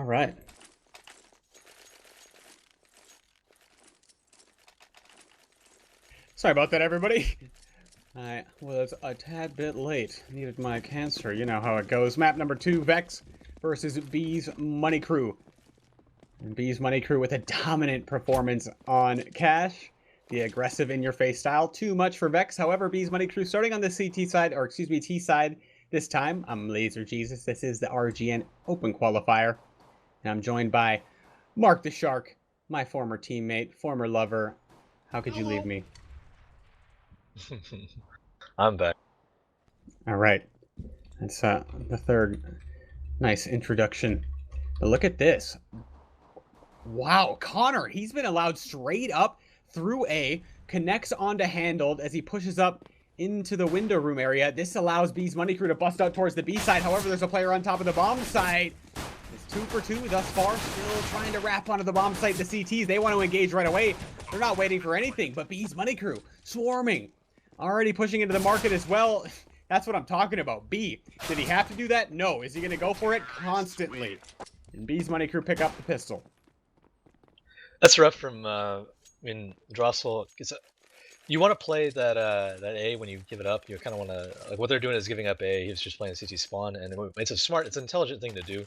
All right. Sorry about that, everybody. I was a tad bit late. Needed my cancer. You know how it goes. Map number 2, Vexx versus B's Money Crew. And B's Money Crew with a dominant performance on Cash. The aggressive in-your-face style. Too much for Vexx. However, B's Money Crew starting on the CT side, or excuse me, T side this time. I'm Laser Jesus. This is the RGN Open Qualifier. And I'm joined by Mark the Shark, my former teammate, former lover. How could you leave me? I'm back. All right. That's the third nice introduction. But look at this. Wow, Connor, he's been allowed straight up through A, connects onto Handled as he pushes up into the window room area. This allows B's Money Crew to bust out towards the B side. However, there's a player on top of the bomb site. It's 2 for 2 thus far, still trying to wrap onto the bomb site. The CTs, they want to engage right away. They're not waiting for anything, but B's Money Crew swarming. Already pushing into the market as well. That's what I'm talking about. B, did he have to do that? No. Is he going to go for it? Constantly. And B's Money Crew pick up the pistol. That's rough from, Drossel. You want to play that A when you give it up. You kind of want to, like, what they're doing is giving up A. He was just playing CT spawn, and it's an intelligent thing to do.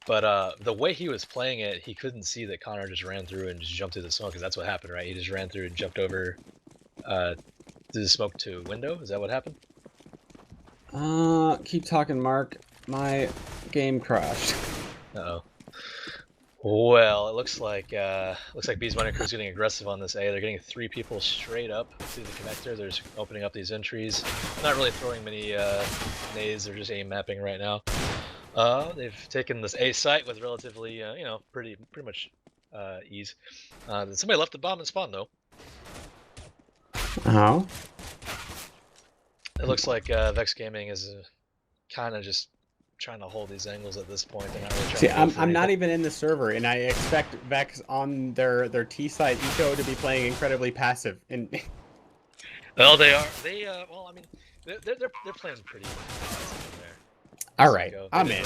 But the way he was playing it, he couldn't see that Connor just ran through and just jumped through the smoke, because that's what happened, right? He just ran through and jumped over through the smoke to window. Is that what happened? Keep talking, Mark. My game crashed. Uh-oh. Well, it looks like B's Money Crew's getting aggressive on this A. They're getting 3 people straight up through the connector. They're just opening up these entries. Not really throwing many nades. They're just aim mapping right now. They've taken this A site with relatively, pretty much ease. Somebody left the bomb and spawn though. Oh. It looks like Vexx Gaming is kind of just trying to hold these angles at this point. They're not really trying See, to I'm not even in the server, and I expect Vexx on their T side eco to be playing incredibly passive. And well, they are. Well, I mean, they're playing pretty passive in there. All right, I'm in.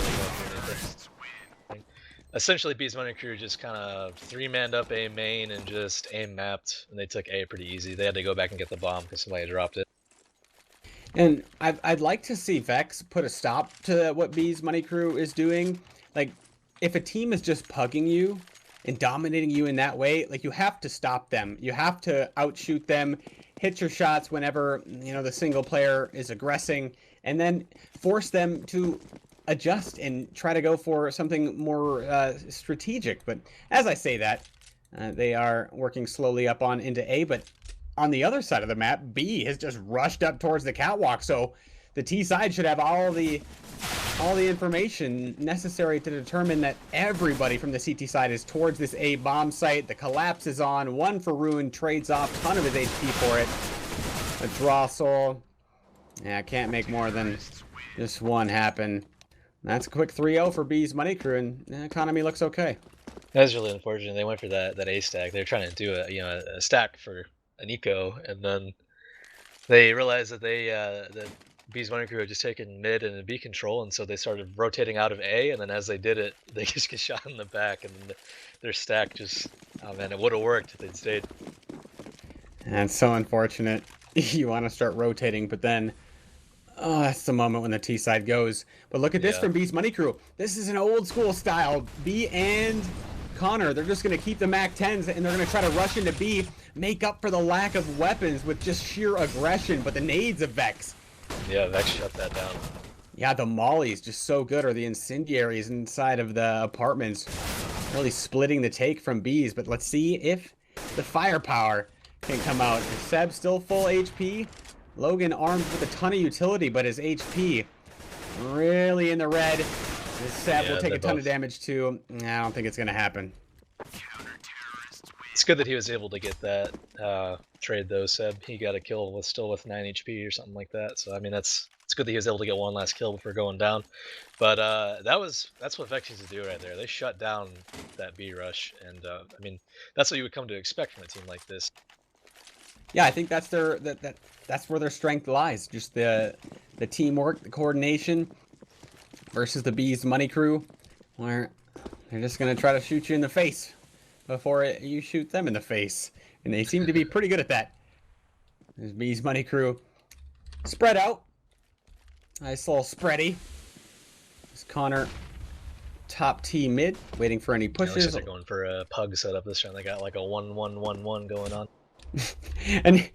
Essentially, B's Money Crew just kind of 3-manned up A main and just aim mapped, and they took A pretty easy. They had to go back and get the bomb because somebody dropped it. And I'd like to see Vexx put a stop to what B's Money Crew is doing. Like, if a team is just pugging you and dominating you in that way, like, you have to stop them. You have to outshoot them, hit your shots whenever, the single player is aggressing, and then force them to adjust and try to go for something more strategic. But as I say that, they are working slowly up on into A, but on the other side of the map, B has just rushed up towards the catwalk, so the T side should have all the information necessary to determine that everybody from the CT side is towards this A bomb site. The collapse is on. 1 for Ruin, trades off a ton of his HP for it. A Drossel, yeah, can't make more than just 1 happen. That's a quick 3-0 for B's Money Crew, and the economy looks okay. That's really unfortunate. They went for that A stack. They were trying to do a stack for an eco, and then they realized that that B's Money Crew had just taken mid and B control, and so they started rotating out of A, and then as they did it, they just get shot in the back, and then their stack just, oh man, it would have worked if they'd stayed. And so unfortunate. You want to start rotating, but then, oh, that's the moment when the T side goes. But look at this from B's Money Crew. This is an old school style. B and Connor, they're just going to keep the MAC-10s, and they're going to try to rush into B, make up for the lack of weapons with just sheer aggression. But the nades of Vexx. Yeah, Vexx shut that down. Yeah, the mollies just so good, or the incendiaries inside of the apartments. Really splitting the take from B's. But let's see if the firepower can come out. Is Seb still full HP? Logan armed with a ton of utility, but his HP really in the red. This Seb will take a ton of damage too. I don't think it's going to happen. It's good that he was able to get that trade though, Seb. He got a kill still with 9 HP or something like that. So I mean, it's good that he was able to get 1 last kill before going down. But that's what Vexx used to do right there. They shut down that B rush, and I mean, that's what you would come to expect from a team like this. Yeah, I think that's that's where their strength lies. Just the teamwork, the coordination versus the B's Money Crew, where They're just going to try to shoot you in the face before you shoot them in the face. And they seem to be pretty good at that. There's B's Money Crew. Spread out. Nice little spready. There's Connor top T mid, waiting for any pushes. Looks like they're going for a pug setup this round. They got like a 1-1-1-1 going on. And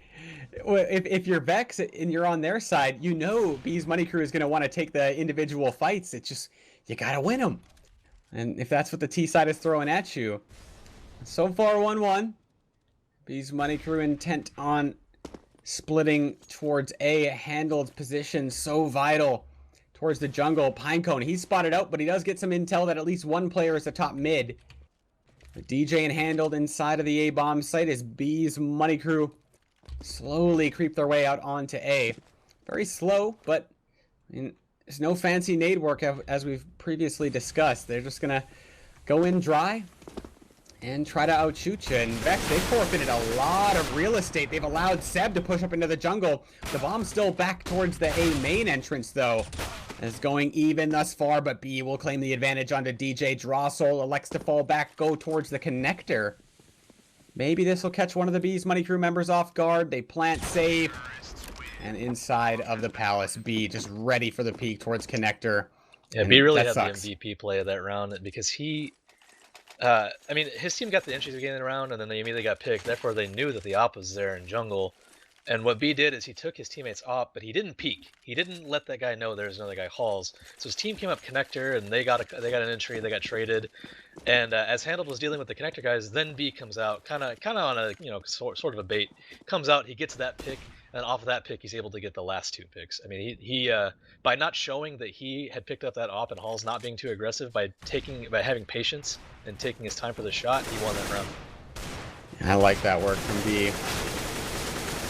if you're Vexx and you're on their side, you know B's Money Crew is going to want to take the individual fights. It's just, you got to win them. And if that's what the T side is throwing at you. So far, 1-1. B's Money Crew intent on splitting towards A. Handled position so vital towards the jungle. Pinecone, he's spotted out, but he does get some intel that at least one player is the top mid. The DJ and Handled inside of the A bomb site as B's Money Crew slowly creep their way out onto A. Very slow, but I mean, there's no fancy nade work as we've previously discussed. They're just gonna go in dry and try to outshoot you. And Vexx, they forfeited a lot of real estate. They've allowed Seb to push up into the jungle. The bomb's still back towards the A main entrance, though. It's going even thus far, but B will claim the advantage onto DJ. Drossel elects to fall back, go towards the connector. Maybe this will catch one of the B's Money Crew members off guard. They plant safe. And inside of the palace, B just ready for the peek towards connector. Yeah, B really had the MVP play of that round because he... I mean, his team got the entries beginning of the round, and then they immediately got picked. Therefore, they knew that the op was there in jungle. And what B did is he took his teammate's op, but he didn't peek. He didn't let that guy know there's another guy halls. So his team came up connector, and they got an entry. They got traded. And as Handled was dealing with the connector guys, then B comes out, kind of on a sort of a bait. Comes out, he gets that pick, and off of that pick, he's able to get the last two picks. I mean, he by not showing that he had picked up that op and Hall's not being too aggressive, by having patience and taking his time for the shot, he won that round. I like that work from B.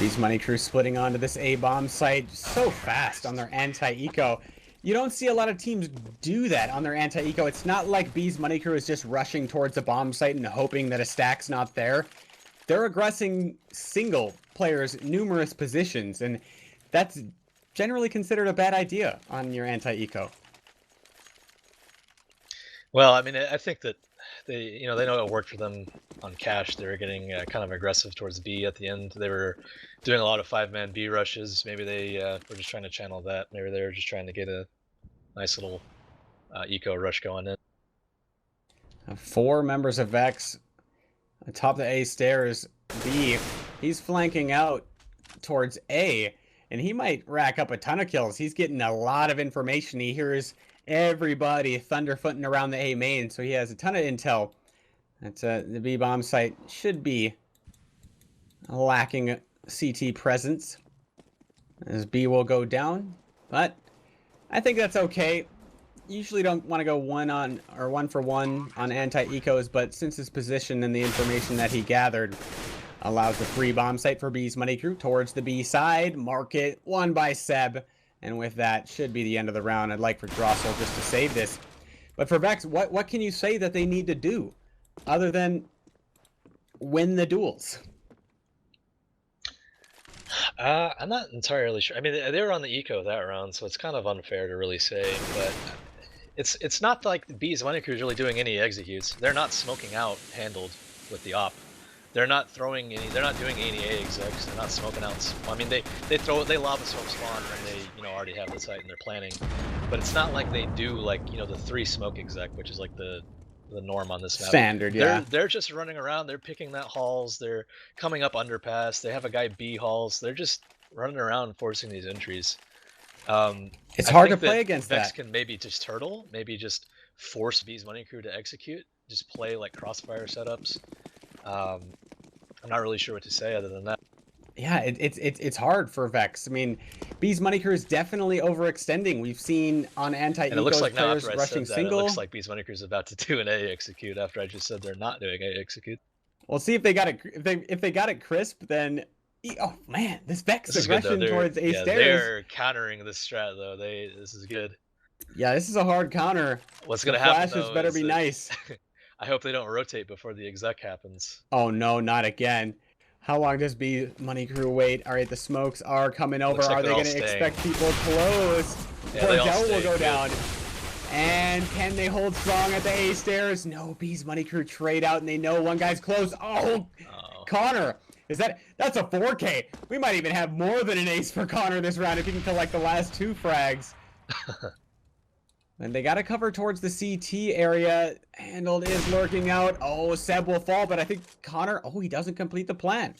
B's Money Crew splitting onto this A-bomb site so fast on their anti-eco. You don't see a lot of teams do that on their anti-eco. It's not like B's Money Crew is just rushing towards the bomb site and hoping that a stack's not there. They're aggressing single players numerous positions, and that's generally considered a bad idea on your anti-eco. Well, I mean, I think that they know it worked for them on cash. They were getting kind of aggressive towards B at the end. They were doing a lot of 5-man B rushes. Maybe they were just trying to channel that. Maybe they were just trying to get a nice little eco rush going in. 4 members of Vexx atop the A stairs. B, he's flanking out towards A, and he might rack up a ton of kills. He's getting a lot of information. He hears everybody thunderfooting around the A main, so he has a ton of intel. That's the B bomb site should be lacking CT presence, as B will go down, but I think that's okay. Usually don't want to go one for one on anti-ecos, but since his position and the information that he gathered allows the free bomb site for B's Money Crew towards the B side. Market won by Seb. And with that, should be the end of the round. I'd like for Drossel just to save this. But for Vexx, what can you say that they need to do other than win the duels? I'm not entirely sure. I mean, they were on the eco that round, so it's kind of unfair to really say. But it's not like the B's Money Crew is really doing any executes. They're not smoking out Handled with the op. They're not throwing any. They're not doing any A execs. They're not smoking out. I mean, they lob a smoke spawn and they already have the site and they're planning. But it's not like they do like the 3 smoke exec, which is like the norm on this map. Standard, yeah. They're just running around. They're picking that halls. They're coming up underpass. They have a guy B halls. They're just running around forcing these entries. It's hard to play against Vexx that. Can maybe just turtle. Maybe just force B's Money Crew to execute. Just play like crossfire setups. I'm not really sure what to say other than that. Yeah, it's hard for Vexx. I mean, B's Money Crew is definitely overextending. We've seen on anti-ecos like players rushing single. It looks like B's Money Crew is about to do an A execute after I just said they're not doing A execute. We'll see if they got it. If they got it crisp, then oh man, this Vexx aggression towards A stairs. They're countering this strat though. This is good. Yeah, this is a hard counter. What's gonna happen? Flashes better be nice. I hope they don't rotate before the exec happens. Oh no, not again. How long does B Money Crew wait? All right, the smokes are coming over. Are they going to expect people close? Yeah, Cordell will go down. And can they hold strong at the A stairs? No, B's Money Crew trade out, and they know one guy's close. Oh, Connor. That's a 4K. We might even have more than an ace for Connor this round if he can collect the last 2 frags. And they got to cover towards the CT area. Handled is lurking out. Oh, Seb will fall, but I think Connor, he doesn't complete the plan.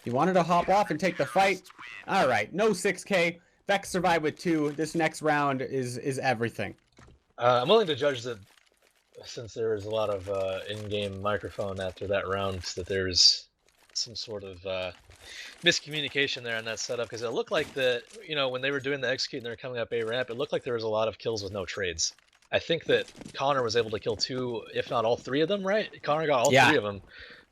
He wanted to hop off and take the fight. All right, no 6K. Vexx survived with 2. This next round is everything. I'm willing to judge that since there was a lot of in-game microphone after that round, that there's some sort of miscommunication there on that setup, because it looked like that, when they were doing the execute and they were coming up A ramp, it looked like there was a lot of kills with no trades. I think that Connor was able to kill 2, if not all 3 of them, right? Connor got all 3 of them.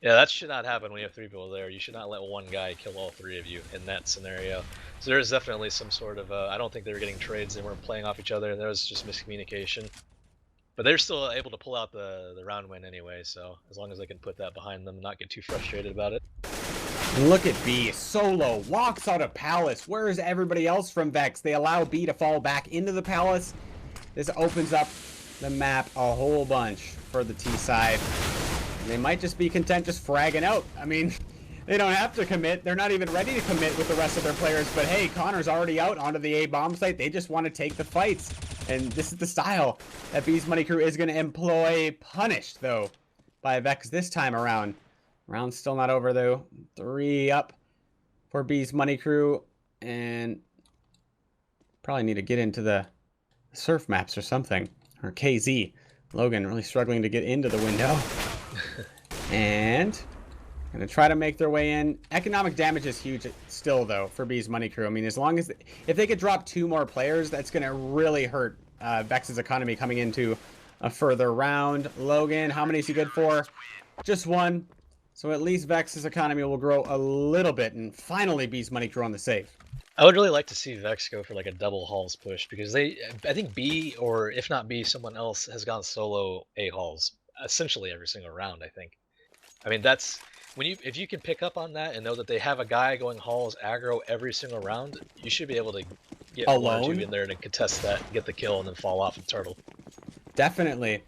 Yeah, that should not happen when you have 3 people there. You should not let one guy kill all 3 of you in that scenario. So there is definitely some sort of, I don't think they were getting trades, they weren't playing off each other, there was just miscommunication. But they're still able to pull out the round win anyway, so as long as they can put that behind them and not get too frustrated about it. And look at B. Solo walks out of Palace. Where is everybody else from Vexx? They allow B to fall back into the Palace. This opens up the map a whole bunch for the T side. And they might just be content just fragging out. I mean, they don't have to commit. They're not even ready to commit with the rest of their players. But hey, Connor's already out onto the A bomb site. They just want to take the fights. And this is the style that B's Money Crew is going to employ. Punished, though, by Vexx this time around. Round's still not over, though. 3 up for B's Money Crew. And probably need to get into the surf maps or something. Or KZ. Logan really struggling to get into the window. And going to try to make their way in. Economic damage is huge still, though, for B's Money Crew. I mean, as long as... if they could drop 2 more players, that's going to really hurt Vexx's economy coming into a further round. Logan, how many is he good for? Just 1. So at least Vexx's economy will grow a little bit, and finally B's Money Crew on the save. I would really like to see Vexx go for like a double halls push, because I think B, or if not B, someone else has gone solo A halls essentially every single round, I think. I mean, that's if you can pick up on that and know that they have a guy going halls aggro every single round, you should be able to get 1 or 2 in there and contest that, get the kill, and then fall off and turtle. Definitely.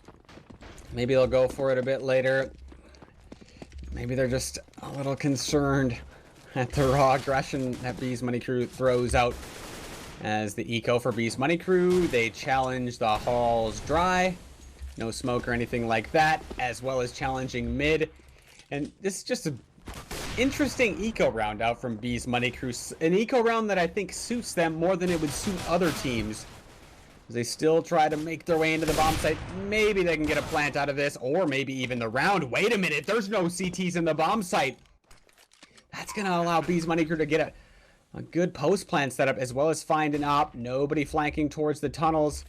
Maybe they'll go for it a bit later. Maybe they're just a little concerned at the raw aggression that B's Money Crew throws out. As the eco for B's Money Crew, they challenge the halls dry. No smoke or anything like that, as well as challenging mid. And this is just an interesting eco round out from B's Money Crew. An eco round that I think suits them more than it would suit other teams. They still try to make their way into the bomb site. Maybe they can get a plant out of this, or maybe even the round. Wait a minute, there's no CTs in the bomb site. That's going to allow B's Money Crew to get a good post plant setup, as well as find an op. Nobody flanking towards the tunnels.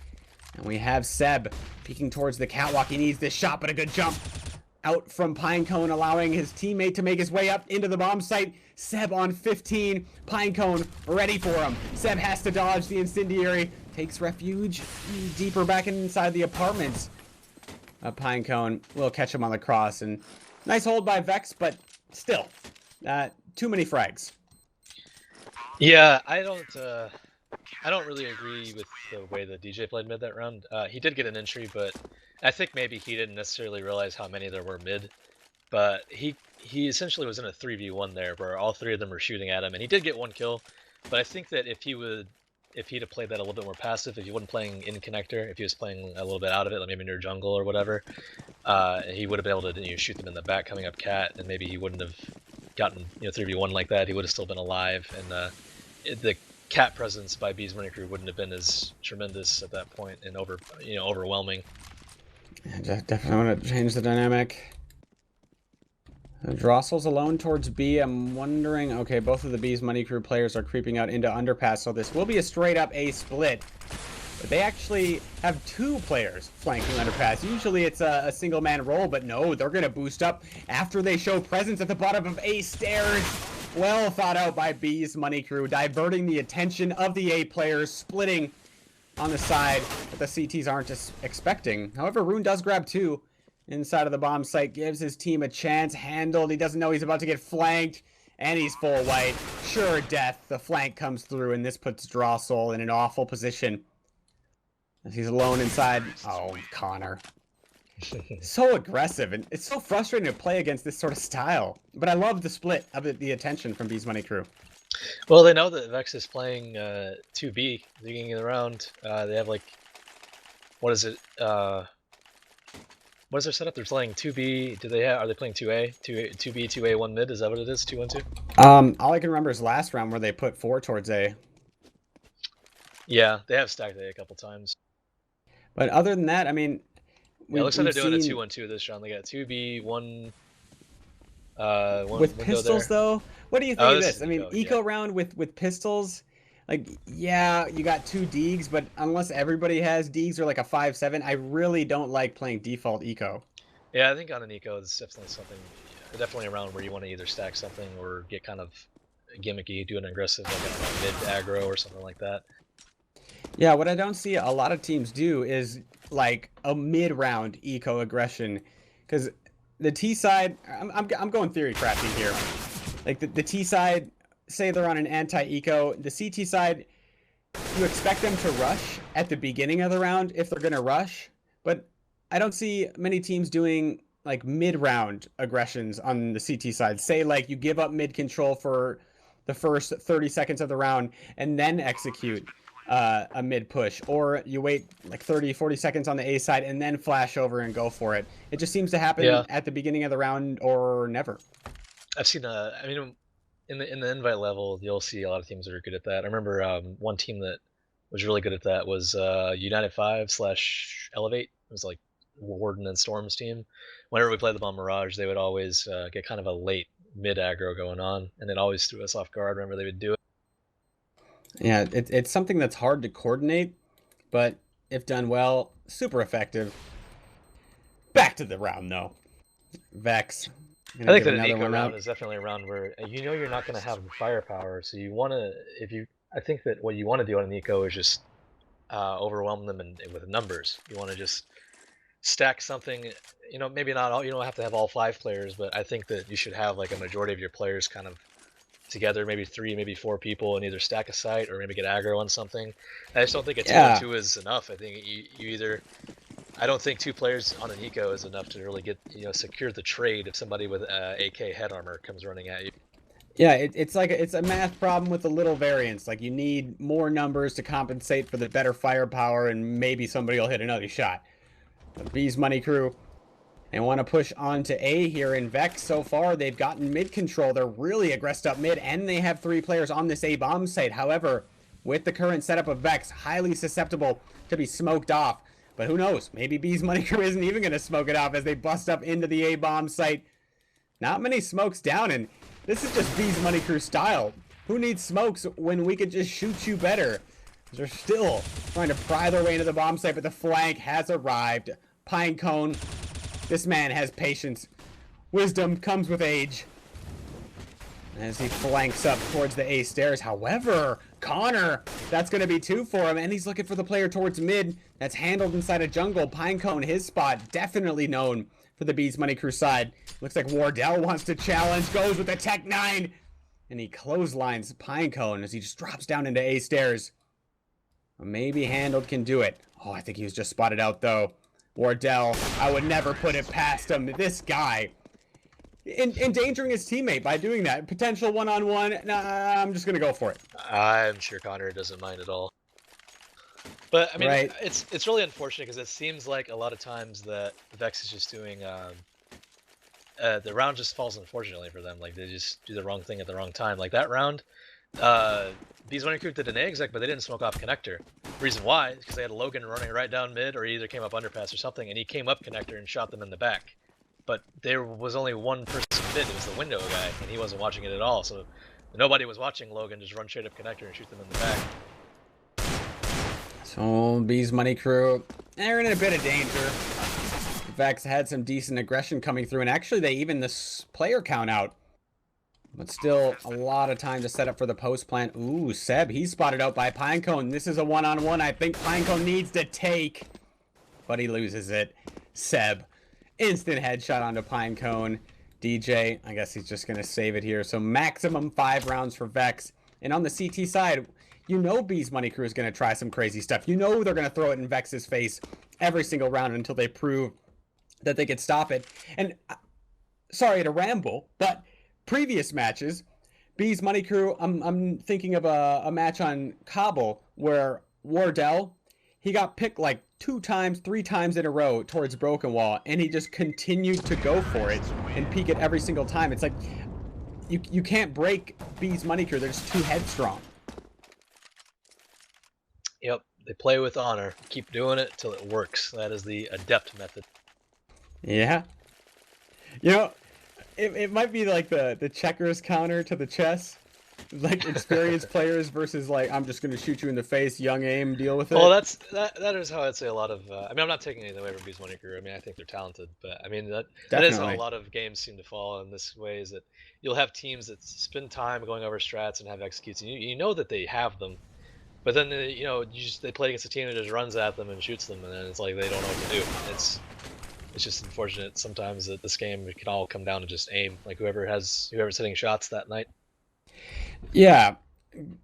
And we have Seb peeking towards the catwalk. He needs this shot, but a good jump out from Pinecone, allowing his teammate to make his way up into the bomb site. Seb on 15. Pinecone ready for him. Seb has to dodge the incendiary. Takes refuge deeper back inside the apartments. Pinecone will catch him on the cross. And nice hold by Vexx, but still, too many frags. Yeah, I don't really agree with the way the DJ played mid that round. He did get an entry, but I think maybe he didn't necessarily realize how many there were mid. But he essentially was in a 3v1 there, where all 3 of them were shooting at him, and he did get 1 kill. But I think that if he'd have played that a little bit more passive, if he wasn't playing in connector, if he was playing a little bit out of it, like maybe near jungle or whatever, he would have been able to shoot them in the back coming up cat, and maybe he wouldn't have gotten 3v1 like that. He would have still been alive, and the cat presence by B's Money Crew wouldn't have been as tremendous at that point and overwhelming. Yeah, definitely want to change the dynamic. Drossel's alone towards B. I'm wondering, okay, both of the B's Money Crew players are creeping out into underpass, so this will be a straight up A split. But they actually have 2 players flanking underpass. Usually it's a single man roll, but no, they're going to boost up after they show presence at the bottom of A stairs. Well thought out by B's Money Crew, diverting the attention of the A players, splitting on the side that the CTs aren't just expecting. However, Rune does grab 2 inside of the bomb site, gives his team a chance. Handled, he doesn't know he's about to get flanked, and he's full white. Sure death, the flank comes through, and this puts Drossel in an awful position. He's alone inside. Oh, Connor. So aggressive, and it's so frustrating to play against this sort of style. But I love the split of the attention from Bees Money Crew. Well, they know that Vexx is playing 2B, beginning of the round. They have like, what is it? What is their setup? They're playing 2B. Are they playing 2A? 2B, 2A, 1 mid? Is that what it is? 2 1 2? All I can remember is last round where they put 4 towards A. Yeah, they have stacked A a couple times. But other than that, I mean, Yeah, it looks like they're doing seen... a 2-1-2 this round. They got 2B, 1 with pistols there. though. What do you think of this? I mean, eco yeah. round with pistols. Like, yeah, you got 2 Deegs, but unless everybody has Deegs or like a 5-7, I really don't like playing default eco. Yeah, I think on an eco is definitely something, definitely around where you want to either stack something or get kind of gimmicky, do an aggressive like a mid aggro or something like that. Yeah, what I don't see a lot of teams do is like a mid-round eco aggression, because the T side, I'm going theory crafting here. Like the T side, say they're on an anti-eco, the CT side, you expect them to rush at the beginning of the round if they're gonna rush, but I don't see many teams doing like mid-round aggressions on the CT side. Say like you give up mid control for the first 30 seconds of the round and then execute a mid push, or you wait like 30-40 seconds on the A side and then flash over and go for it. It just seems to happen at the beginning of the round or never. I've seen I mean, in the invite level, you'll see a lot of teams that are good at that. I remember one team that was really good at that was United 5/Elevate. It was like Warden and Storm's team. Whenever we played the Bomb Mirage, they would always get kind of a late mid aggro going on, and it always threw us off guard whenever they would do it. Yeah, it's something that's hard to coordinate, but if done well, super effective. Back to the round though. Vexx. I think that an eco round is definitely a round where you know you're not going to have the firepower, so you want to, I think that what you want to do on an eco is just overwhelm them with numbers. You want to just stack something, you know, maybe not all, you don't have to have all 5 players, but I think that you should have like a majority of your players kind of together, maybe 3, maybe 4 people, and either stack a site or maybe get aggro on something. I just don't think a 2-on-2 is enough. I think you either, I don't think 2 players on an eco is enough to really get, you know, secure the trade if somebody with AK head armor comes running at you. Yeah, it's like it's a math problem with a little variance. Like you need more numbers to compensate for the better firepower, and maybe somebody will hit another shot. The Bees Money Crew, they want to push on to A here in Vexx. So far, they've gotten mid control. They're really aggressed up mid, and they have 3 players on this A bomb site. However, with the current setup of Vexx, highly susceptible to be smoked off. But who knows? Maybe Bees Money Crew isn't even going to smoke it off as they bust up into the A bomb site. Not many smokes down, and this is just Bees Money Crew style. Who needs smokes when we could just shoot you better? They're still trying to pry their way into the bomb site, but the flank has arrived. Pinecone, this man has patience. Wisdom comes with age. As he flanks up towards the A stairs. However, Connor, that's going to be 2 for him, and he's looking for the player towards mid. That's handled inside a jungle. Pinecone, his spot, definitely known for the Bees Money Crew side. Looks like Wardell wants to challenge, goes with the Tech 9, and he clotheslines Pinecone as he just drops down into A stairs. Maybe Handled can do it. Oh, I think he was just spotted out, though. Wardell, I would never put it past him. This guy, endangering his teammate by doing that. Potential one-on-one. Nah, I'm just going to go for it. I'm sure Connor doesn't mind at all. But, I mean, right. it's really unfortunate because it seems like a lot of times that Vexx is just doing... the round just falls unfortunately for them. Like, they just do the wrong thing at the wrong time. Like, that round, Bees Money Crew did an A exec, but they didn't smoke off connector. Reason why is because they had Logan running right down mid, or he either came up underpass or something, and he came up connector and shot them in the back. But there was only one person mid, it was the window guy, and he wasn't watching it at all. So nobody was watching Logan just run straight up connector and shoot them in the back. So Bees Money Crew, they're in a bit of danger. Vexx had some decent aggression coming through, and actually they even this player count out. But still, a lot of time to set up for the post plant. Ooh, Seb, he's spotted out by Pinecone. This is a one-on-one I think Pinecone needs to take. But he loses it. Seb, instant headshot onto Pinecone. DJ, I guess he's just going to save it here. So maximum 5 rounds for Vexx. And on the CT side, you know B's Money Crew is going to try some crazy stuff. You know they're going to throw it in Vexx's face every single round until they prove that they could stop it. And sorry to ramble, but previous matches, B's Money Crew, I'm thinking of a match on Cobble where Wardell, he got picked like 2 times, 3 times in a row towards Broken Wall, and he just continued to go for it and peek it every single time. It's like, you can't break B's Money Crew. They're just too headstrong. Yep, they play with honor. Keep doing it till it works. That is the adept method. Yeah. You know, it might be like the checkers counter to the chess. Like experienced players versus like, I'm just going to shoot you in the face, young aim, deal with it. Well, that is how I'd say a lot of. I mean, I'm not taking anything away from B's Money Crew. I mean, I think they're talented, but I mean that is how a lot of games seem to fall in this way. Is that you'll have teams that spend time going over strats and have executes, and you know that they have them, but then they play against a team that just runs at them and shoots them, and then it's like they don't know what to do. It's just unfortunate sometimes that this game can all come down to just aim, like whoever's hitting shots that night. Yeah,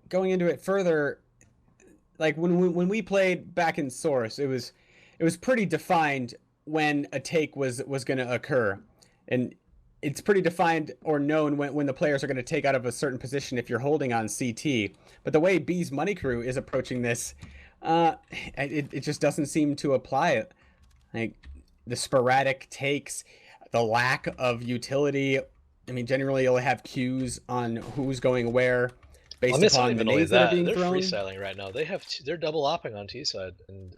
going into it further, like when we played back in Source, it was pretty defined when a take was going to occur, and it's pretty defined or known when the players are going to take out of a certain position if you're holding on CT. But the way B's Money Crew is approaching this, it just doesn't seem to apply. Like the sporadic takes, the lack of utility. I mean, generally you'll have cues on who's going where based upon the nades that are being thrown. They're freestyling right now. They're double opping on T side, and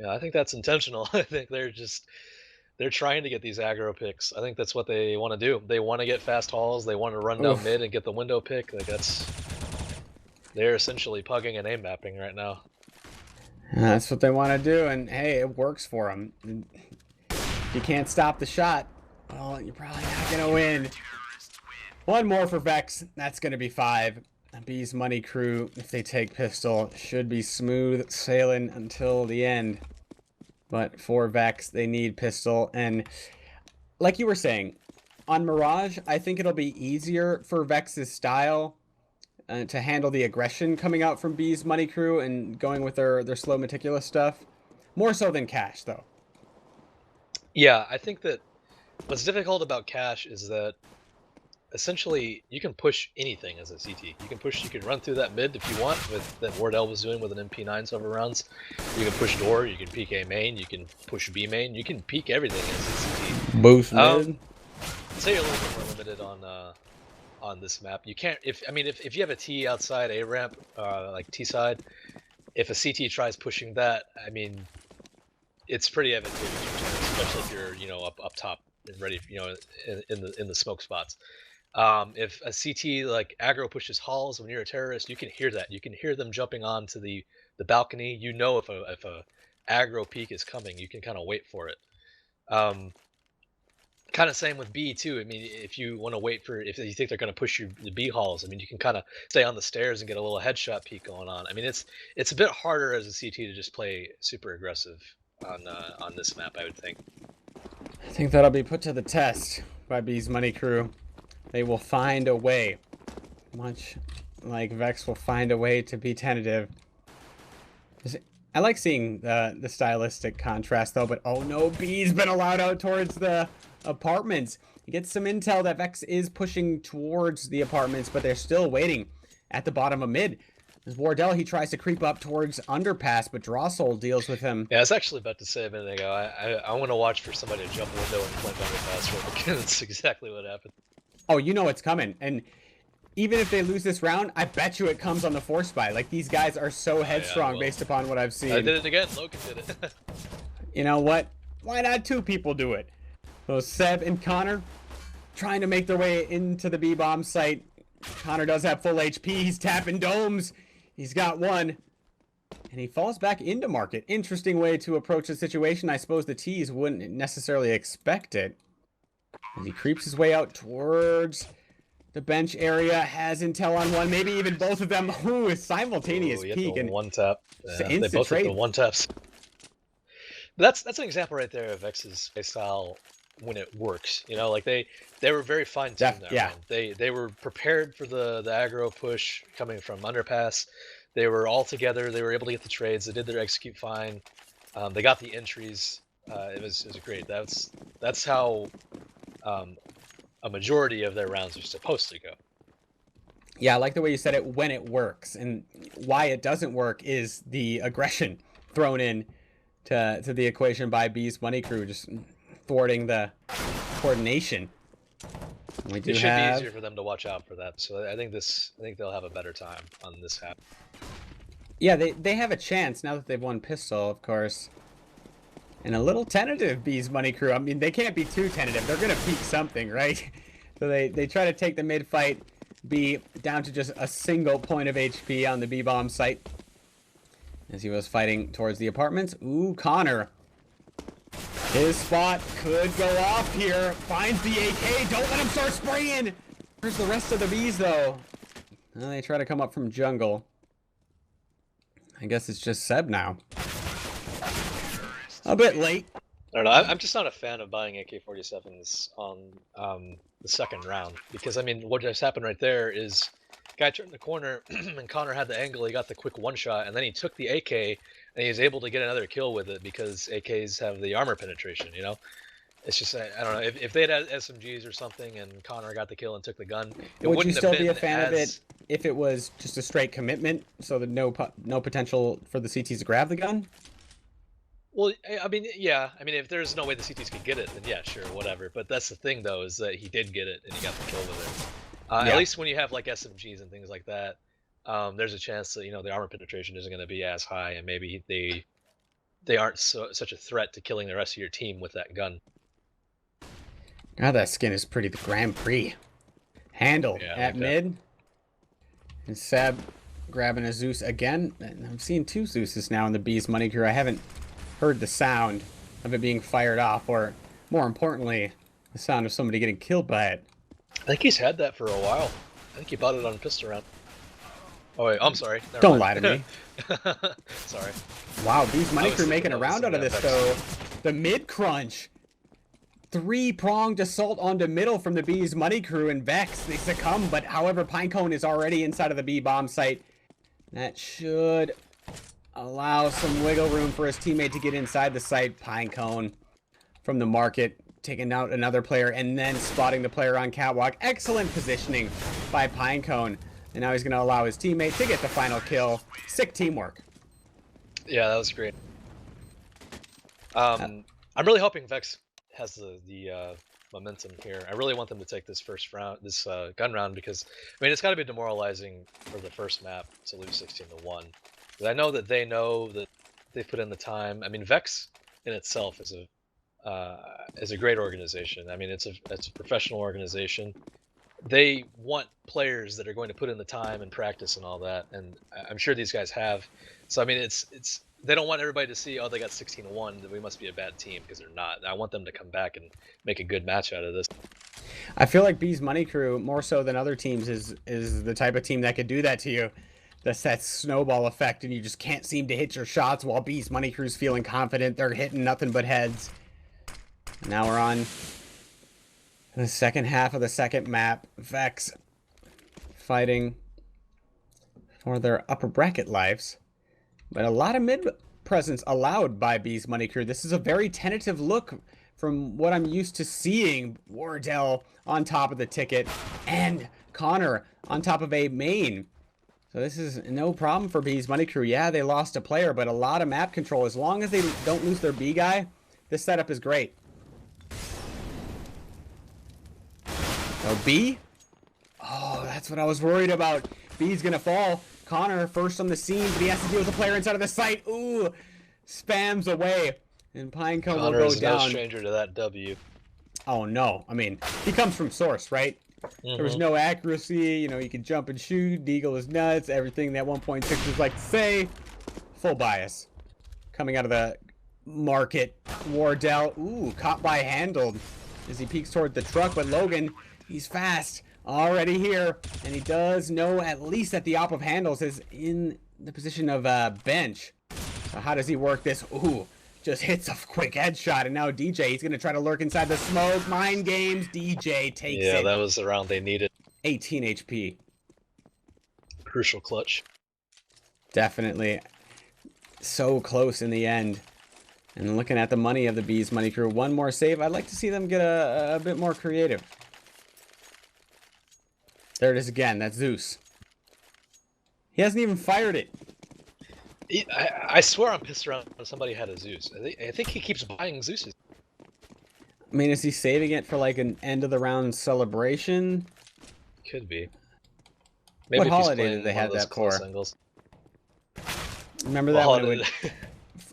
I think that's intentional. I think they're trying to get these aggro picks. I think that's what they want to do. They want to get fast hauls. They want to run down mid and get the window pick. Like they're essentially pugging and aim mapping right now. That's what they want to do, and hey, it works for them. If you can't stop the shot, well, you're probably not going to win. One more for Vexx. That's going to be 5. B's Money Crew, if they take pistol, should be smooth sailing until the end. But for Vexx, they need pistol. And like you were saying, on Mirage, I think it'll be easier for Vexx's style to handle the aggression coming out from B's Money Crew and going with their slow, meticulous stuff. More so than Cash, though. Yeah, I think that what's difficult about Cash is that essentially you can push anything as a CT. You can run through that mid if you want, with that Wardell was doing with an MP9 several rounds. You can push door, you can peek A main, you can push B main, you can peek everything as a CT. Both mid. I'd say you're a little bit more limited on this map. You can't if you have a T outside A ramp, like T side, if a CT tries pushing that, I mean, it's pretty advantageous, especially if you're up top and ready, in the smoke spots. If a CT like aggro pushes halls when you're a terrorist, you can hear that. You can hear them jumping onto the balcony. You know if a aggro peak is coming, you can kind of wait for it. Kind of same with B too. I mean, if you want to wait for, if you think they're going to push the B halls, I mean, you can kind of stay on the stairs and get a little headshot peek going on. I mean, it's a bit harder as a CT to just play super aggressive on this map, I would think. I think that'll be put to the test by B's Money Crew. They will find a way, much like Vexx will find a way to be tentative. I like seeing the stylistic contrast though, but oh no, B's been allowed out towards the apartments. You get some intel that Vexx is pushing towards the apartments, but they're still waiting at the bottom of mid. As Wardell, he tries to creep up towards underpass, but Drossel deals with him. Yeah, I was actually about to say a minute ago, I want to watch for somebody to jump window and flank underpass. That's exactly what happened. Oh, you know it's coming. And even if they lose this round, I bet you it comes on the force buy. Like, these guys are so headstrong based upon what I've seen. I did it again. Logan did it. You know what? Why not 2 people do it? So Seb and Connor trying to make their way into the B-bomb site. Connor does have full HP. He's tapping domes. He's got one. And he falls back into market. Interesting way to approach the situation. I suppose the T's wouldn't necessarily expect it. As he creeps his way out towards the bench area, has intel on one, maybe even both of them. Ooh, a simultaneous peek and one tap. Yeah, they both hit the one taps. That's an example right there of Vexx's style when it works. Like they were very fine-tuned that round. They were prepared for the aggro push coming from underpass. They were all together. They were able to get the trades. They did their execute fine. They got the entries. It was great. That's how a majority of their rounds are supposed to go. Yeah, I like the way you said it, when it works. And why it doesn't work is the aggression thrown in to the equation by B's money crew, just thwarting the coordination. We do It should have... be easier for them to watch out for that. So I think they'll have a better time on this half. Yeah, they have a chance now that they've won pistol, of course. And a little tentative, B's money crew. I mean, they can't be too tentative. They're gonna peek something, right? So they try to take the mid fight. B down to just a single point of HP on the B bomb site as he was fighting towards the apartments. Ooh, Connor. His spot could go off here. Finds the AK. Don't let him start spraying. Where's the rest of the Bs, though? Well, they try to come up from jungle. I guess it's just Seb now. A bit late. I don't know. I'm just not a fan of buying AK-47s on the second round because, I mean, what just happened right there is guy turned the corner and Connor had the angle. He got the quick one shot, and then he took the AK and he was able to get another kill with it because AKs have the armor penetration. You know, it's just I don't know if they had SMGs or something and Connor got the kill and took the gun. Would you still be a fan of it if it was just a straight commitment, so that no potential for the CTs to grab the gun? Well, I mean, yeah. I mean, if there's no way the CTs could get it, then yeah, sure, whatever. But that's the thing, though, is that he did get it and he got the kill with it. Yeah. At least when you have like SMGs and things like that, there's a chance that the armor penetration isn't going to be as high, and maybe they aren't such a threat to killing the rest of your team with that gun. God, that skin is pretty. The Grand Prix handle at mid, and Seb grabbing a Zeus again. I'm seeing two Zeuses now in the B's money crew. I haven't heard the sound of it being fired off, or more importantly, the sound of somebody getting killed by it. I think he's had that for a while. I think he bought it on pistol round. Oh wait, I'm sorry. Don't lie to me. Sorry. Wow, B's money crew making a round out of this though. The mid crunch. 3-pronged assault onto middle from the B's money crew, and Vexx, they succumb, but however, Pinecone is already inside of the B bomb site. That should allow some wiggle room for his teammate to get inside the site. Pinecone from the market, taking out another player and then spotting the player on catwalk. Excellent positioning by Pinecone. And now he's going to allow his teammate to get the final kill. Sick teamwork. Yeah, that was great. I'm really hoping Vexx has the momentum here. I really want them to take this first round, this gun round, because I mean it's got to be demoralizing for the first map to lose 16-1. I know that they know that they put in the time. I mean, Vexx in itself is a great organization. I mean, it's a professional organization. They want players that are going to put in the time and practice and all that, and I'm sure these guys have. So I mean, it's they don't want everybody to see, oh, they got 16-1, that we must be a bad team, because they're not. I want them to come back and make a good match out of this. I feel like B's money crew, more so than other teams, is the type of team that could do that to you. That's that snowball effect, and you just can't seem to hit your shots, while B's money crew's feeling confident. They're hitting nothing but heads. And now we're on the second half of the second map. Vexx fighting for their upper bracket lives. But a lot of mid presence allowed by B's money crew. This is a very tentative look from what I'm used to seeing. Wardell on top of the ticket and Connor on top of a main. So this is no problem for B's money crew. Yeah, they lost a player, but a lot of map control. As long as they don't lose their B guy, this setup is great. So B? Oh, that's what I was worried about. B's gonna fall. Connor first on the scene, but he has to deal with a player inside of the site. Ooh, spams away. And Pinecone will go down. No stranger to that W. Oh no, I mean, he comes from source, right? There was no accuracy, you know, he could jump and shoot, Deagle is nuts, everything that 1.6 was like to say. Full bias. Coming out of the market, Wardell, ooh, caught by handled as he peeks toward the truck, but Logan, he's fast, already here, and he does know at least that the op of handles is in the position of bench. So how does he work this? Ooh, just hits a quick headshot, and now DJ, he's gonna try to lurk inside the smoke. Mind games, DJ takes it. Yeah, that was the round they needed. 18 HP. Crucial clutch. Definitely so close in the end. And looking at the money of the Bees money crew, one more save. I'd like to see them get a bit more creative. There it is again. That's Zeus. He hasn't even fired it. I swear I'm pissed around when somebody had a Zeus. I think he keeps buying Zeuses. I mean, is he saving it for like an end of the round celebration? Could be. Maybe What if he's holiday playing did they one have of those that close for? angles. Remember What that when holiday?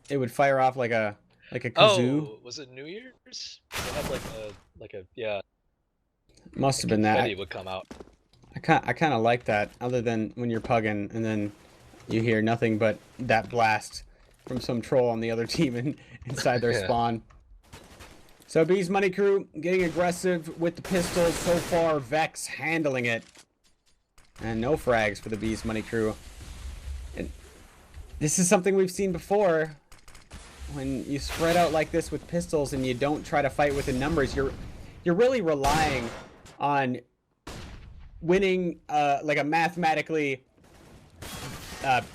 it would fire off like a kazoo? Oh, was it New Year's? They had like a yeah. Must have been Confetti that. would come out. I kind of like that. Other than when you're pugging and then you hear nothing but that blast from some troll on the other team inside their Yeah. spawn. So Bees money crew getting aggressive with the pistols so far. Vexx handling it, and no frags for the Bees money crew. And this is something we've seen before. When you spread out like this with pistols and you don't try to fight with the numbers, you're really relying on winning like a mathematically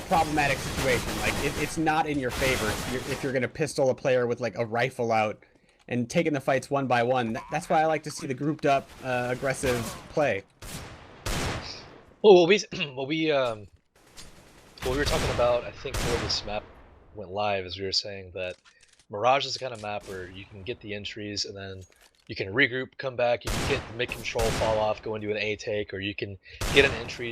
problematic situation. Like it's not in your favor if you're gonna pistol a player with like a rifle out and taking the fights one by one. That's why I like to see the grouped up aggressive play. Well, what we were talking about, I think, before this map went live, is we were saying that Mirage is the kind of map where you can get the entries and then you can regroup, come back, you can get mid control, fall off, go into an A take, or you can get an entry,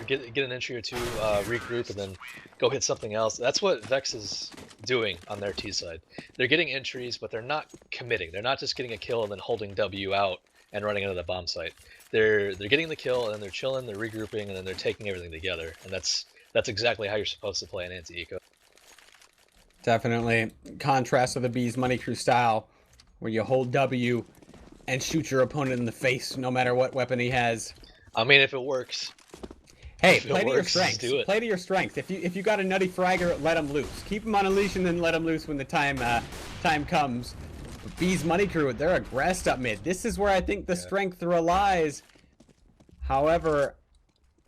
get an entry or two, regroup, and then go hit something else. That's what Vexx is doing on their T side. They're getting entries, but they're not committing. They're not just getting a kill and then holding W out and running into the bomb site. They're getting the kill and then they're chilling, they're regrouping, and then they're taking everything together. And that's exactly how you're supposed to play an anti-eco. Definitely contrast to the Bees money crew style, where you hold W and shoot your opponent in the face, no matter what weapon he has. I mean, if it works. Hey, If it play to your works, strengths. do it. Play to your strengths. If you got a nutty fragger, let him loose. Keep him on a leash and then let him loose when the time comes. Bees money crew, they're aggressed up mid. This is where I think the strength relies. However,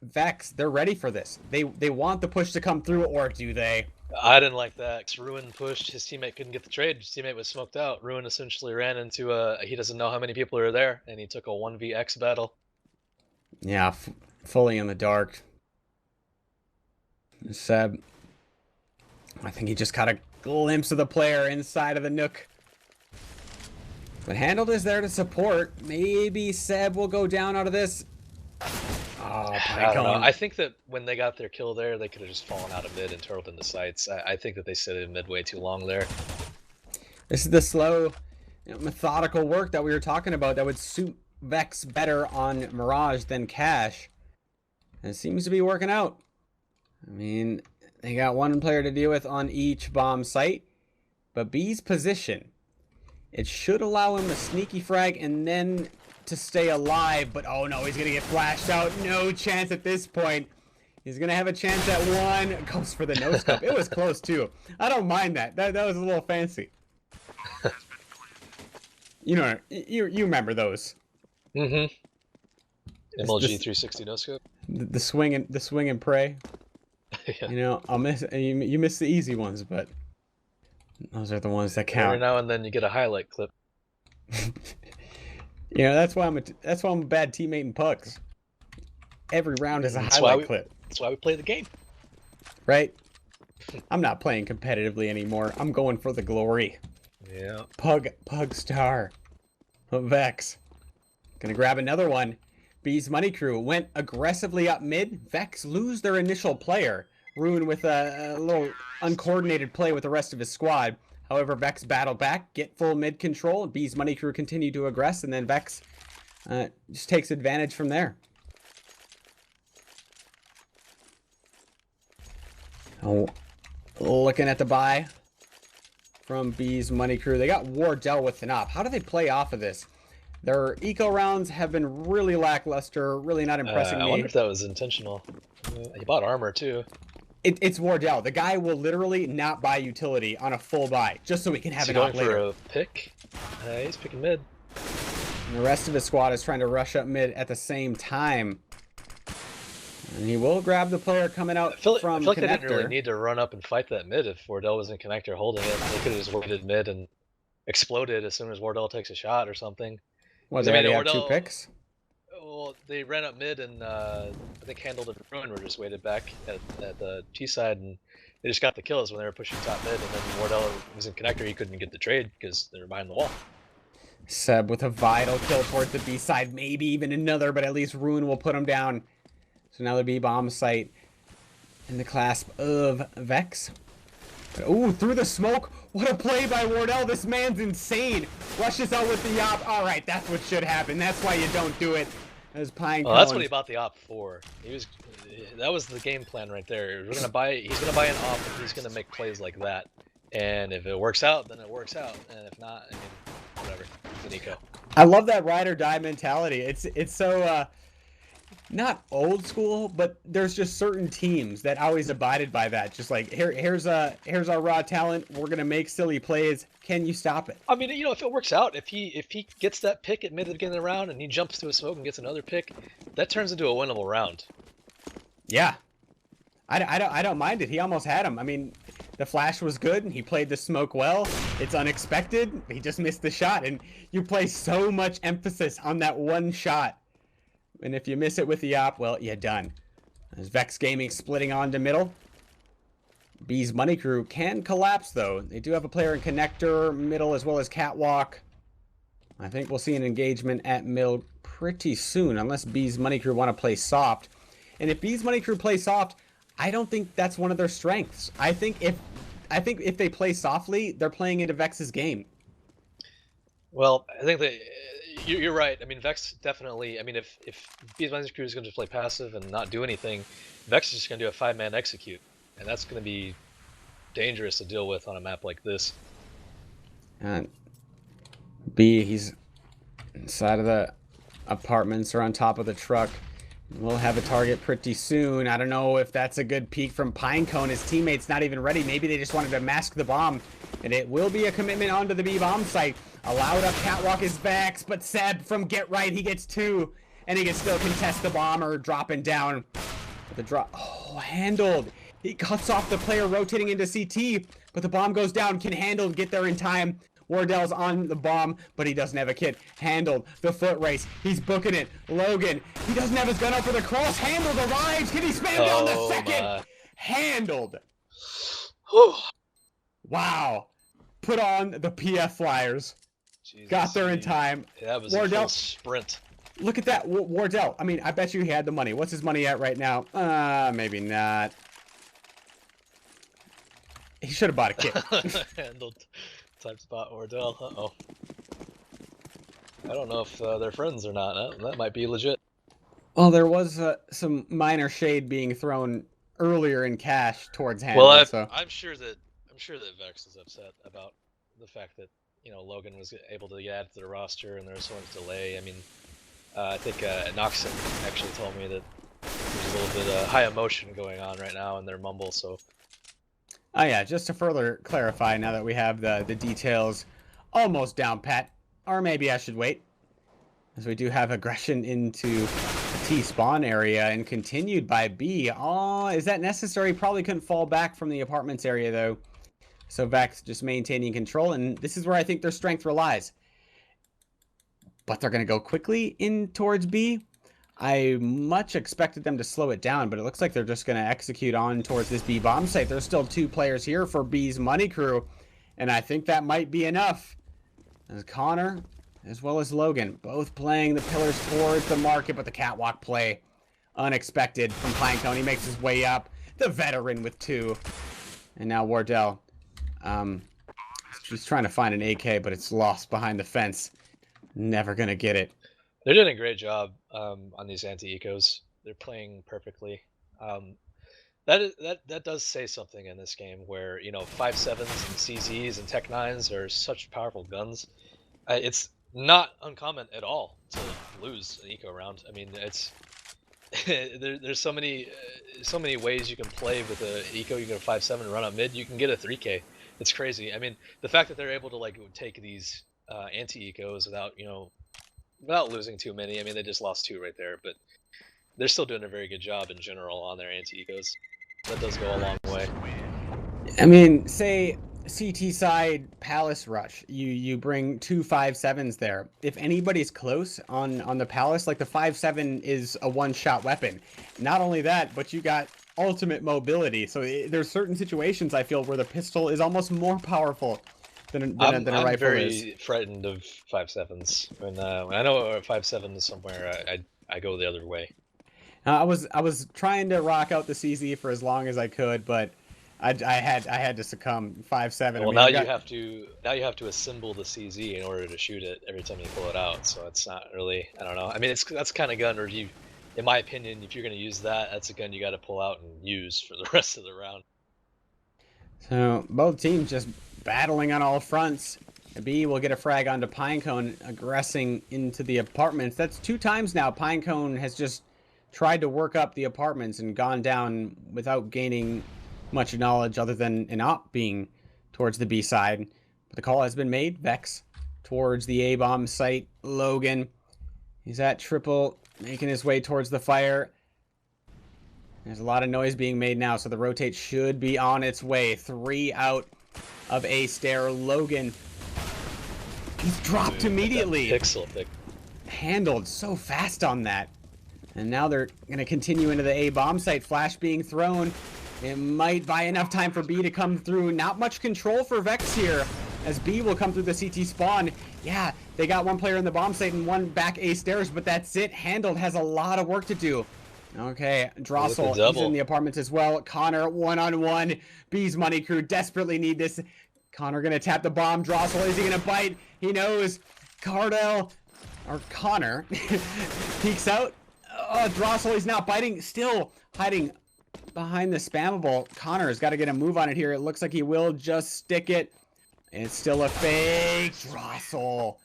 Vexx, they're ready for this. They want the push to come through, or do they? I didn't like that. Ruin pushed. His teammate couldn't get the trade. His teammate was smoked out. Ruin essentially ran into he doesn't know how many people are there, and he took a 1vx battle. Yeah, fully in the dark. Seb, I think he just caught a glimpse of the player inside of the nook. But Handled is there to support. Maybe Seb will go down out of this. Oh, I don't know. I think that when they got their kill there, they could have just fallen out of mid and turtled into sights. I think that they stayed in mid way too long there. This is the slow, methodical work that we were talking about that would suit Vexx better on Mirage than Cash. And it seems to be working out. I mean, they got one player to deal with on each bomb site. But B's position, it should allow him a sneaky frag and then to stay alive. But oh no, he's going to get flashed out. No chance at this point. He's going to have a chance at one. Goes for the no-scope. It was close too. I don't mind that. That was a little fancy. You know, you remember those. Mm-hmm. MLG 360 no scope. The swing and pray. Yeah. You know, you miss the easy ones, but those are the ones that count. Every now and then you get a highlight clip. You know, that's why I'm a bad teammate in pucks. Every round is a highlight clip. That's why we play the game. Right? I'm not playing competitively anymore. I'm going for the glory. Yeah. Pug star. Vexx. Gonna grab another one. B's money crew went aggressively up mid. Vexx lose their initial player. Ruin with a little uncoordinated play with the rest of his squad. However, Vexx battled back, get full mid control. B's money crew continue to aggress, and then Vexx just takes advantage from there. Oh, looking at the buy from B's money crew. They got Wardell with an op. How do they play off of this? Their eco rounds have been really lackluster, really not impressing me. I wonder if that was intentional. He bought armor too. It's Wardell. The guy will literally not buy utility on a full buy just so he can have an op later. For a pick? He's picking mid. And the rest of his squad is trying to rush up mid at the same time. And he will grab the player coming out I from feel like they didn't really connector. need to run up and fight that mid if Wardell was in connector holding it. They could have just waited mid and exploded as soon as Wardell takes a shot or something. Well, Because I they mean, already have 2 Wardell, picks. well, they ran up mid and I think Handled and Ruin were just waited back at the T side and they just got the kills when they were pushing top mid. And then Wardell was in connector, he couldn't get the trade because they were behind the wall. Seb with a vital kill towards the B side, maybe even another, but at least Ruin will put him down. So now the B bomb site in the clasp of Vexx. Ooh, through the smoke. What a play by Wardell. This man's insane. Rushes out with the yop. All right, that's what should happen. That's why you don't do it. As Pine Well, that's what Cones. he bought the op for. That was the game plan right there. He's gonna buy an op and he's gonna make plays like that. And if it works out, then it works out. And if not, I mean, whatever. He's an eco. I love that ride or die mentality. It's so not old school, but there's just certain teams that always abided by that. Just like here's our raw talent. We're gonna make silly plays. Can you stop it? I mean, you know, if it works out, if he gets that pick at mid at the beginning of the round and he jumps to a smoke and gets another pick, that turns into a winnable round. Yeah, I don't mind it. He almost had him. I mean, the flash was good. He played the smoke well. It's unexpected. He just missed the shot, and you place so much emphasis on that one shot. And if you miss it with the op, well, you're done. As Vexx Gaming splitting onto middle. B's Money Crew can collapse, though. They do have a player in connector, middle, as well as catwalk. I think we'll see an engagement at middle pretty soon, unless B's Money Crew want to play soft. And if B's Money Crew play soft, I don't think that's one of their strengths. I think if they play softly, they're playing into Vex's game. Well, I think that you're right. I mean, Vexx definitely. I mean, if B's Money Crew is going to play passive and not do anything, Vexx is just going to do a 5-man execute, and that's going to be dangerous to deal with on a map like this. And B, he's inside of the apartments or on top of the truck. We'll have a target pretty soon. I don't know if that's a good peek from Pinecone. His teammate's not even ready. Maybe they just wanted to mask the bomb. And it will be a commitment onto the B bomb site. Allowed up catwalk is Vexx, but Seb from Get Right, he gets 2. And he can still contest the bomb or dropping down. The drop, oh, Handled. He cuts off the player rotating into CT, but the bomb goes down. Can Handled get there in time? Wardell's on the bomb, but he doesn't have a kit. Handled. The foot race. He's booking it. Logan. He doesn't have his gun up for the cross. Handled arrives. Can he spam down the second? Handled. Wow. Put on the PF flyers. Jesus, got there in time. That was Wardell, a full sprint. Look at that. Wardell. I mean, I bet you he had the money. What's his money at right now? Maybe not. He should have bought a kit. Handled. Type spot Wardell. Uh-oh. I don't know if they're friends or not. That might be legit. Well, there was some minor shade being thrown earlier in cash towards Handled. Well, so I'm sure that Vexx is upset about the fact that Logan was able to get added to the roster and there was so much delay. I mean, I think Noxon actually told me that there's a little bit of high emotion going on right now in their mumble. So. Oh yeah, just to further clarify, now that we have the details almost down pat, or maybe I should wait, as we do have aggression into the T spawn area and continued by B. Oh, is that necessary? Probably couldn't fall back from the apartments area though. So Vexx just maintaining control, and this is where I think their strength relies. But they're going to go quickly in towards B. I much expected them to slow it down, but it looks like they're just going to execute on towards this B bomb site. There's still 2 players here for B's Money Crew, and I think that might be enough. As Connor, as well as Logan, both playing the pillars towards the market, but the catwalk play unexpected from Pinecone. He makes his way up. The veteran with 2. And now Wardell. She's trying to find an AK, but it's lost behind the fence. Never going to get it. They're doing a great job on these anti-ecos. They're playing perfectly. That does say something in this game where 5.7s and CZs and Tech 9s are such powerful guns. It's not uncommon at all to lose an eco round. I mean, it's there's so many ways you can play with an eco. You can go 5.7 run up mid. You can get a 3K. It's crazy. I mean, the fact that they're able to take these anti-ecos without losing too many. I mean, they just lost 2 right there, but they're still doing a very good job in general on their anti-ecos. That does go a long way. I mean, say CT side Palace rush. You bring 2 5.7s there. If anybody's close on the Palace, like the 5.7 is a one-shot weapon. Not only that, but you got ultimate mobility. So there's certain situations I feel where the pistol is almost more powerful than a I'm rifle very is. frightened of 5.7s. When I know a 5.7 is somewhere, I go the other way. I was trying to rock out the CZ for as long as I could, but I had to succumb. 5.7. Well, I mean, now I've got, you have to assemble the CZ in order to shoot it every time you pull it out. So it's not really, I don't know. I mean, that's kind of gun where you, in my opinion, if you're going to use that, that's a gun you got to pull out and use for the rest of the round. so both teams just battling on all fronts. B will get a frag onto Pinecone, aggressing into the apartments. That's 2 times now. Pinecone has just tried to work up the apartments and gone down without gaining much knowledge other than an op being towards the B side. But the call has been made. Vexx towards the A-bomb site. Logan, he's at triple, making his way towards the fire. There's a lot of noise being made now, so the rotate should be on its way. 3 out of A stair. Logan, he's dropped immediately. Pixel pick. Handled so fast on that. And now they're going to continue into the A bomb site. Flash being thrown. It might buy enough time for B to come through. Not much control for Vexx here, as B will come through the CT spawn. Yeah, they got 1 player in the bomb site and 1 back A stairs, but that's it. Handled has a lot of work to do. Okay, Drossel, he's in the apartments as well. Connor, one-on-one. B's money crew desperately need this. Connor gonna tap the bomb. Drossel, is he gonna bite? He knows. Cardell, or Connor, peeks out. Oh, Drossel, he's not biting. Still hiding behind the spammable. Connor has got to get a move on it here. It looks like he will just stick it. It's still a fake. Drossel.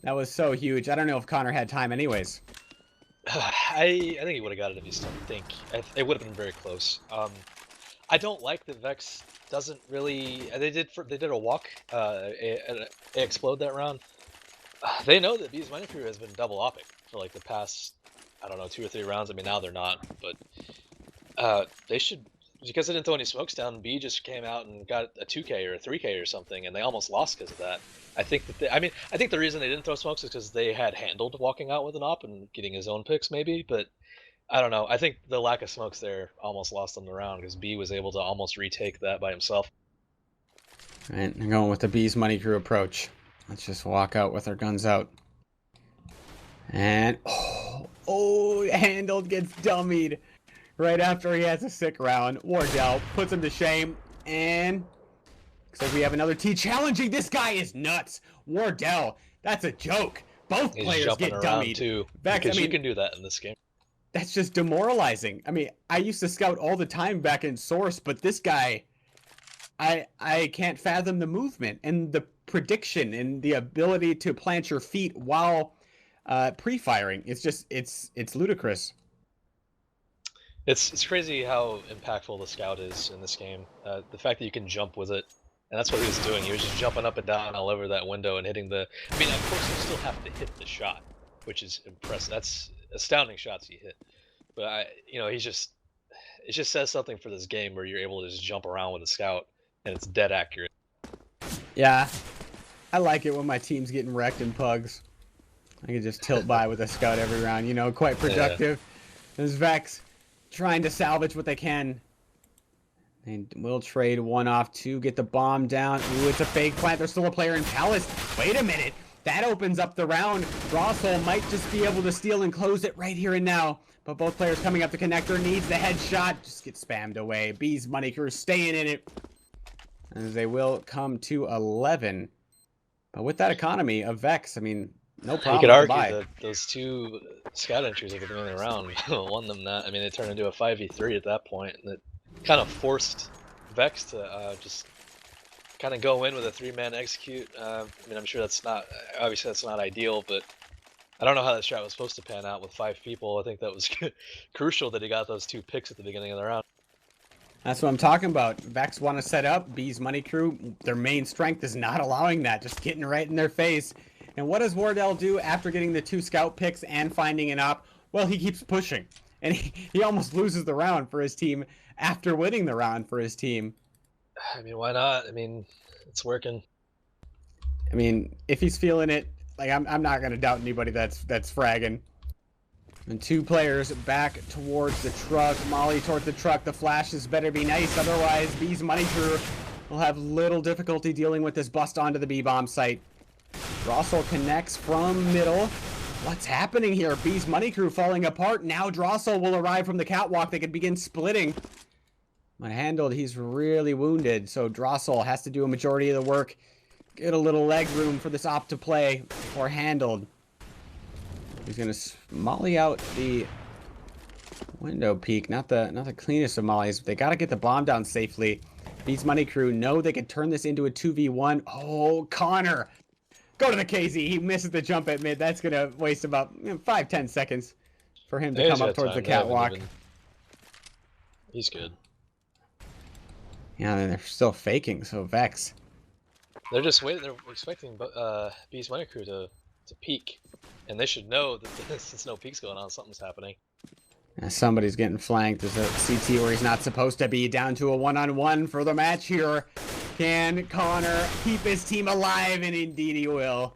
That was so huge. I don't know if Connor had time anyways. I think he would have got it if he still think. It would have been very close. I don't like that Vexx doesn't really. They did a walk. They explode that round. They know that B's money crew has been double opping for like the past, I don't know, 2 or 3 rounds. I mean, now they're not, but they should, because they didn't throw any smokes down. B just came out and got a 2K or a 3K or something, and they almost lost because of that. I think that I think the reason they didn't throw smokes is because they had handled walking out with an op and getting his own picks maybe, but I don't know. I think the lack of smokes there almost lost them the round because B was able to almost retake that by himself. All right, I'm going with the B's money crew approach. Let's just walk out with our guns out. And Handled gets dummied right after he has a sick round. Wardell puts him to shame, and looks like we have another T challenging. This guy is nuts. Wardell, that's a joke. Both players get dummied too. Because you can do that in this game. That's just demoralizing. I mean, I used to scout all the time back in Source, but this guy, I can't fathom the movement and the prediction and the ability to plant your feet while pre-firing. It's just it's ludicrous. It's crazy how impactful the scout is in this game. The fact that you can jump with it, and that's what he was doing. He was just jumping up and down all over that window and hitting the. I mean, of course, you still have to hit the shot, which is impressive. That's astounding shots he hit. But it just says something for this game where you're able to just jump around with a scout and it's dead accurate. Yeah, I like it when my team's getting wrecked in pugs. I can just tilt by with a scout every round. Quite productive. Yeah. There's Vexx trying to salvage what they can. They will trade 1 off to get the bomb down. Ooh, it's a fake plant. There's still a player in Palace. Wait a minute. That opens up the round. Drossel might just be able to steal and close it right here and now. But both players coming up the connector. Needs the headshot. Just gets spammed away. B's money crew staying in it. As they will come to 11. But with that economy of Vexx, I mean, no problem. You could argue that those 2 scout entries at the beginning of the round won them that. I mean, it turned into a 5v3 at that point, and it kind of forced Vexx to just kind of go in with a 3-man execute. I mean, I'm sure that's not, obviously that's not ideal, but I don't know how that strat was supposed to pan out with 5 people. I think that was crucial that he got those 2 picks at the beginning of the round. That's what I'm talking about. Vexx want to set up. B's money crew, their main strength is not allowing that, just getting right in their face. And what does Wardell do after getting the 2 scout picks and finding an op? Well, he keeps pushing. and he almost loses the round for his team after winning the round for his team. I mean, why not? I mean, it's working. I mean, if he's feeling it, like I'm not gonna doubt anybody that's fragging. And two players back towards the truck. Molly towards the truck. The flashes better be nice, otherwise B's money crew will have little difficulty dealing with this bust onto the B bomb site. Drossel connects from middle. What's happening here? B's money crew falling apart. Now Drossel will arrive from the catwalk. They can begin splitting. When handled, he's really wounded, so Drossel has to do a majority of the work. Get a little leg room for this op to play or handled. He's gonna molly out the window peak. Not the cleanest of mollies, but they gotta get the bomb down safely. B's money crew know they can turn this into a 2v1. Oh, Connor! Go to the KZ. He misses the jump at mid. That's gonna waste about 5-10 seconds for him to come up towards the catwalk. He's good. Yeah, they're still faking, so Vexx. They're just waiting. They're expecting B's money crew to peek, and they should know that since no peek's going on, something's happening. Somebody's getting flanked. There's a CT where he's not supposed to be. Down to a one-on-one for the match here. Can Connor keep his team alive? And indeed he will.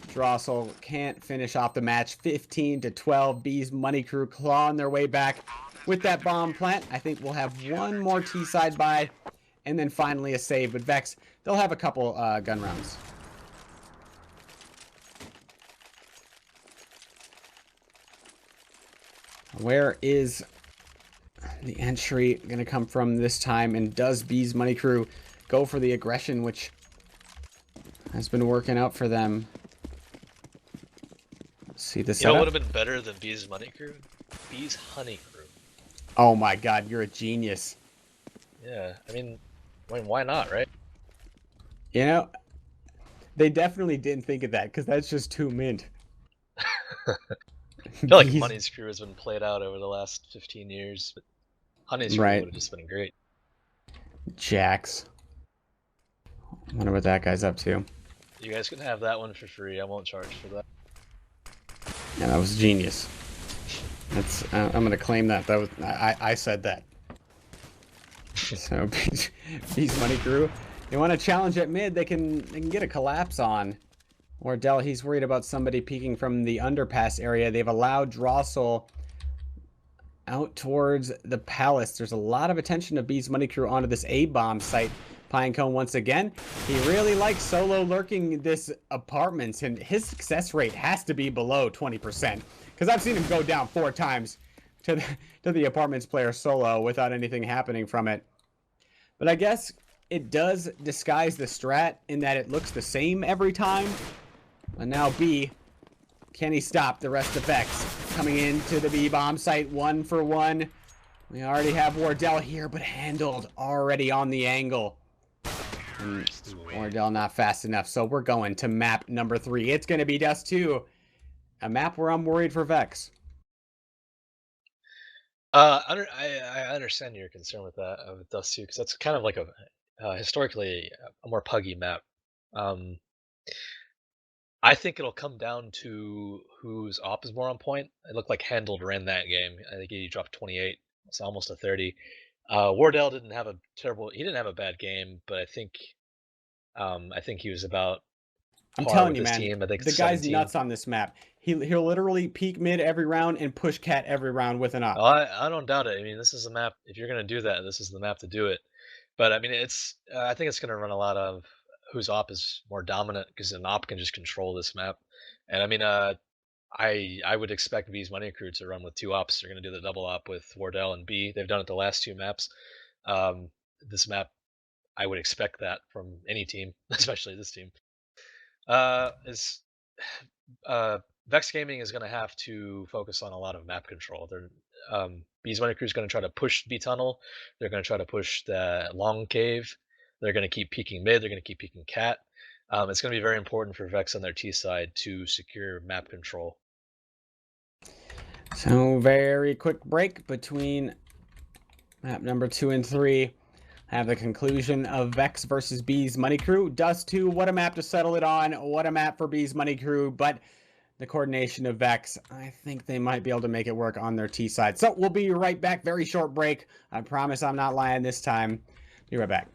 Drossel can't finish off the match. 15-12. B's money crew clawing their way back with that bomb plant. I think we'll have one more T-side buy, and then finally a save. But Vexx, they'll have a couple gun rounds. Where is the entry going to come from this time? And does B's money crew go for the aggression, which has been working out for them? See the setup? You know what would have been better than B's money crew? B's honey crew. Oh my god, you're a genius. Yeah, I mean, why not, right? You know, they definitely didn't think of that, because that's just too mint. I feel like Money's crew has been played out over the last 15 years, but Honey's crew would have just been great. Jax. I wonder what that guy's up to. You guys can have that one for free. I won't charge for that. Yeah, that was genius. That's I'm gonna claim that. That was I said that. So B's money crew. They want to challenge at mid. They can get a collapse on. Wardell, he's worried about somebody peeking from the underpass area. They've allowed Drossel out towards the palace. There's a lot of attention of B's money crew onto this A-bomb site. Pinecone once again. He really likes solo lurking this apartments, and his success rate has to be below 20%. Because I've seen him go down 4 times to the apartments player solo without anything happening from it. But I guess it does disguise the strat in that it looks the same every time. And now B, can he stop the rest of Vexx? Coming into the B-bomb site 1 for 1. We already have Wardell here, but handled already on the angle. And Wardell not fast enough, so we're going to map number 3. It's going to be Dust 2. A map where I'm worried for Vexx. I understand your concern with that, with Dust 2, because that's kind of like a historically a more puggy map. I think it'll come down to whose op is more on point. It looked like Handled ran that game. I think he dropped 28, so almost a 30. Wardell didn't have a terrible. He didn't have a bad game, but I think he was about. I'm telling you, man, team. The guy's nuts on this map. He'll literally peek mid every round and push cat every round with an op. Oh, I don't doubt it. I mean, this is a map. If you're gonna do that, this is the map to do it. But I mean, it's. I think it's gonna run a lot of whose op is more dominant, because an op can just control this map. And I mean, I would expect B's money crew to run with 2 ops. They're gonna do the double op with Wardell and B. They've done it the last 2 maps. This map, I would expect that from any team, especially this team. Vexx Gaming is going to have to focus on a lot of map control. B's money crew is going to try to push B tunnel. They're going to try to push the long cave. They're going to keep peeking mid. They're going to keep peeking cat. It's going to be very important for Vexx on their T side to secure map control. So very quick break between map number 2 and 3. Have the conclusion of Vexx versus B's money crew. Dust 2, what a map to settle it on. What a map for B's money crew. But the coordination of Vexx, I think they might be able to make it work on their T side. So we'll be right back. Very short break. I promise I'm not lying this time. Be right back.